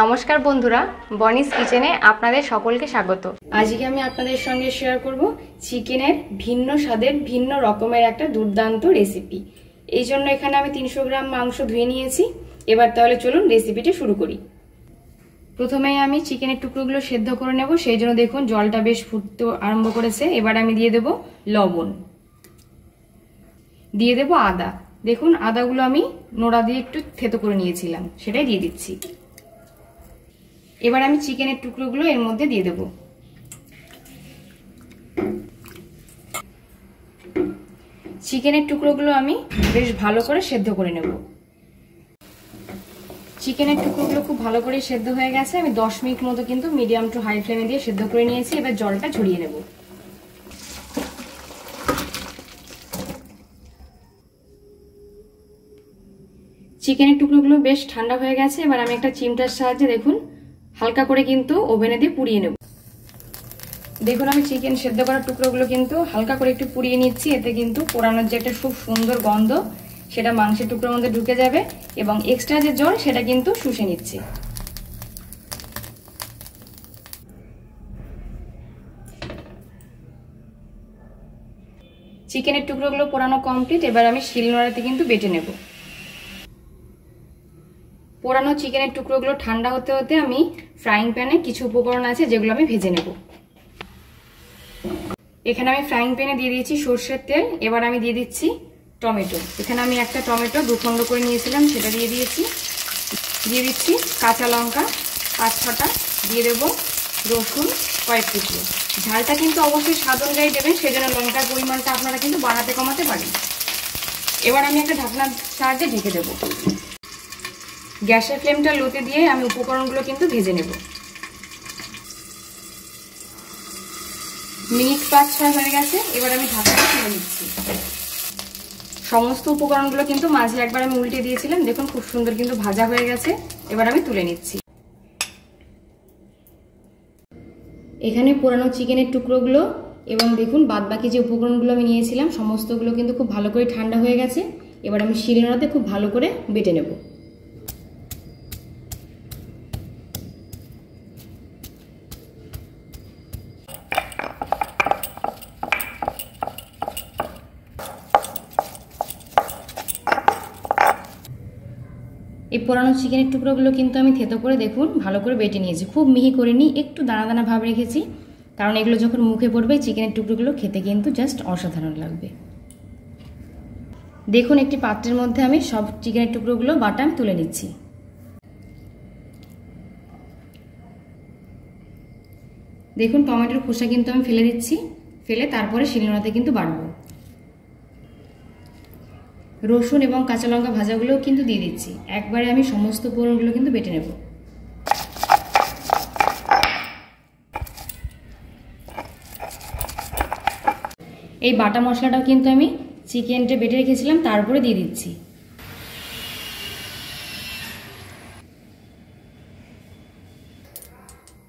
নমস্কার বন্ধুরা, বনিস কিচেনে আপনাদের সকলকে স্বাগত। আজকে আমি আপনাদের সঙ্গে শেয়ার করব চিকেনের ভিন্ন স্বাদের ভিন্ন রকমের একটা দুর্দান্ত রেসিপি। এই জন্য এখানে আমি 300 গ্রাম মাংস ধুয়ে নিয়েছি। এবার তাহলে চলুন রেসিপিটা শুরু করি। প্রথমেই আমি চিকেনের টুকরোগুলো সেদ্ধ করে নেব, সেই জন্য দেখুন জলটা বেশ ফুটতে আরম্ভ করেছে। এবার আমি দিয়ে দেব লবণ, দিয়ে দেব আদা। দেখুন আদাগুলো আমি নোড়া দিয়ে একটু থেতো করে নিয়েছিলাম, সেটাই দিয়ে দিচ্ছি। এবার আমি চিকেনের টুকরোগুলো এর মধ্যে দিয়ে দেব। চিকেনের টুকরোগুলো আমি বেশ ভালো করে সেদ্ধ করে নেব। চিকেনের টুকরোগুলো খুব ভালো করে সেদ্ধ হয়ে গেছে। আমি 10 মিনিট মতো কিন্তু মিডিয়াম টু হাই ফ্লেমে দিয়ে সেদ্ধ করে নিয়েছি। এবার জলটা ঝরিয়ে নেব। চিকেনের টুকরোগুলো বেশ ঠান্ডা হয়ে গেছে। এবার আমি একটা চিমটার সাহায্যে দেখুন হালকা করে কিন্তু ওভেনে দিয়ে পুড়িয়ে নেব। দেখুন আমি চিকেন সেদ্ধ করার টুকরোগুলো কিন্তু হালকা করে একটু পুড়িয়ে নিচ্ছি। এতে কিন্তু পোড়ানোর যে একটা খুব সুন্দর গন্ধ সেটা মাংসের টুকরোর মধ্যে ঢুকে যাবে এবং এক্সট্রা যে জল সেটা কিন্তু শুষে নিচ্ছে। চিকেনের টুকরোগুলো পোড়ানো কমপ্লিট। এবার আমি শিলনোড়াতে কিন্তু বেটে নেব। পোড়ানো চিকেনের টুকরোগুলো ঠান্ডা হতে হতে আমি ফ্রাইং প্যানে কিছু উপকরণ আছে যেগুলো আমি ভেজে নেব। এখানে আমি ফ্রাইং প্যানে দিয়ে দিয়েছি সরষের তেল। এবার আমি দিয়ে দিচ্ছি টমেটো। এখানে আমি একটা টমেটো 2 খণ্ড করে নিয়েছিলাম, সেটা দিয়ে দিয়েছি। দিয়ে দিচ্ছি কাঁচা লঙ্কা 5-6টা, দিয়ে দেবো রসুন কয়েক টুকরো। ঝালটা কিন্তু অবশ্যই স্বাদ অনুযায়ী দেবেন, সেজন্য লঙ্কার পরিমাণটা আপনারা কিন্তু বাড়াতে কমাতে পারেন। এবার আমি একটা ঢাকনার সাহায্যে ঢেকে দেবো। গ্যাসের ফ্লেমটা লোতে দিয়ে আমি উপকরণগুলো কিন্তু ভেজে নেব। মিনিট 5-6 হয়ে গেছে। এবার আমি ঢাকনাটা খুলে নিচ্ছি। সমস্ত উপকরণগুলো কিন্তু মাঝে একবার আমি উল্টে দিয়েছিলাম। দেখুন খুব সুন্দর কিন্তু ভাজা হয়ে গেছে। এবার আমি তুলে নিচ্ছি। এখানে পোড়ানো চিকেনের টুকরোগুলো এবং দেখুন বাদবাকি যে উপকরণগুলো আমি নিয়েছিলাম সমস্তগুলো কিন্তু খুব ভালো করে ঠান্ডা হয়ে গেছে। এবার আমি শিলনোড়াতে খুব ভালো করে বেটে নেব। এই পোড়ানো চিকেনের টুকরোগুলো কিন্তু আমি থেতো করে দেখুন ভালো করে বেটে নিয়েছি। খুব মিহি করে নিই, একটু দানা দানা ভাব রেখেছি, কারণ এগুলো যখন মুখে পড়বে চিকেনের টুকরোগুলো খেতে কিন্তু জাস্ট অসাধারণ লাগবে। দেখুন একটি পাত্রের মধ্যে আমি সব চিকেনের টুকরোগুলো বাটা আমি তুলে নিচ্ছি। দেখুন টমেটোর খোসা কিন্তু আমি ফেলে দিচ্ছি, ফেলে তারপরে শিলনোড়াতে কিন্তু বাড়বো। রসুন এবং কাঁচা লঙ্কা ভাজাগুলোও কিন্তু দিয়ে দিচ্ছি। একবারে আমি সমস্ত উপকরণগুলো কিন্তু বেটে নেব। এই বাটা মশলাটাও কিন্তু আমি চিকেনটা বেটে রেখেছিলাম তারপরে দিয়ে দিচ্ছি।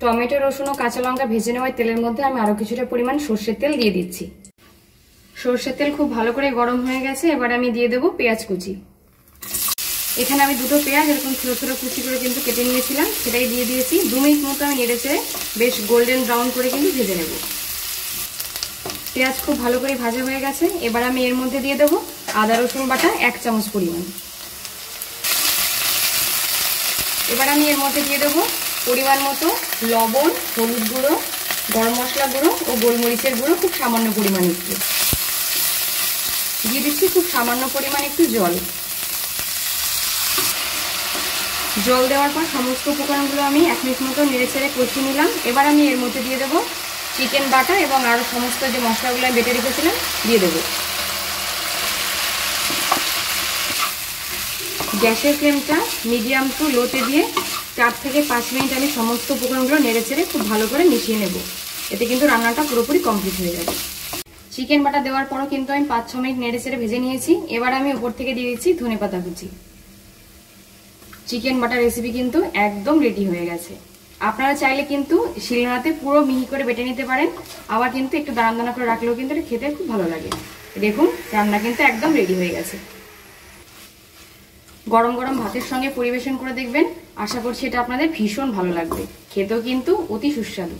টমেটো, রসুন ও কাঁচা লঙ্কা ভেজে নেওয়া তেলের মধ্যে আমি আরো কিছুটা পরিমাণ সর্ষের তেল দিয়ে দিচ্ছি। সর্ষের তেল খুব ভালো করে গরম হয়ে গেছে। এবার আমি দিয়ে দেবো পেঁয়াজ কুচি। এখানে আমি 2টো পেঁয়াজ এরকম ছোট ছোট কুচি করে কিন্তু কেটে নিয়েছিলাম, সেটাই দিয়ে দিয়েছি। 2 মিনিট মতো আমি নেড়ে চেড়ে বেশ গোল্ডেন ব্রাউন করে কিন্তু ভেজে নেব। পেঁয়াজ খুব ভালো করে ভাজা হয়ে গেছে। এবার আমি এর মধ্যে দিয়ে দেবো আদা রসুন বাটা 1 চামচ পরিমাণ। এবার আমি এর মধ্যে দিয়ে দেবো পরিমাণ মতো লবণ, হলুদ গুঁড়ো, গরম মশলা গুঁড়ো ও গোলমরিচের গুঁড়ো খুব সামান্য পরিমাণ একটু দিয়ে দিচ্ছি। খুব সামান্য পরিমাণ একটু জল দেওয়ার পর সমস্ত উপকরণগুলো আমি 1 মিনিট মতো নেড়ে চেড়ে কষিয়ে নিলাম। এবার আমি এর মধ্যে দিয়ে দেবো চিকেন বাটা এবং আরো সমস্ত যে মশলাগুলো আমি বেটে রেখেছিলাম দিয়ে দেবো। গ্যাসের ফ্লেমটা মিডিয়াম টু লোতে দিয়ে 4 থেকে 5 মিনিট আমি সমস্ত উপকরণগুলো নেড়ে চেড়ে খুব ভালো করে মিশিয়ে নেব। এতে কিন্তু রান্নাটা পুরোপুরি কমপ্লিট হয়ে যাবে। চিকেন বাটা দেওয়ার পরও কিন্তু আমি 5-6 মিনিট নেড়ে চেড়ে ভেজে নিয়েছি। এবার আমি উপর থেকে দিয়ে দিচ্ছি ধনেপাতা কুচি। চিকেন বাটা রেসিপি কিন্তু একদম রেডি হয়ে গেছে। আপনারা চাইলে কিন্তু শিলনোড়াতে পুরো মিহি করে বেটে নিতে পারেন, আবার কিন্তু একটু দানা দানা করে রাখলেও কিন্তু এটা খেতে খুব ভালো লাগে। দেখুন রান্না কিন্তু একদম রেডি হয়ে গেছে। গরম গরম ভাতের সঙ্গে পরিবেশন করে দেখবেন, আশা করছি এটা আপনাদের ভীষণ ভালো লাগবে, খেতেও কিন্তু অতি সুস্বাদু।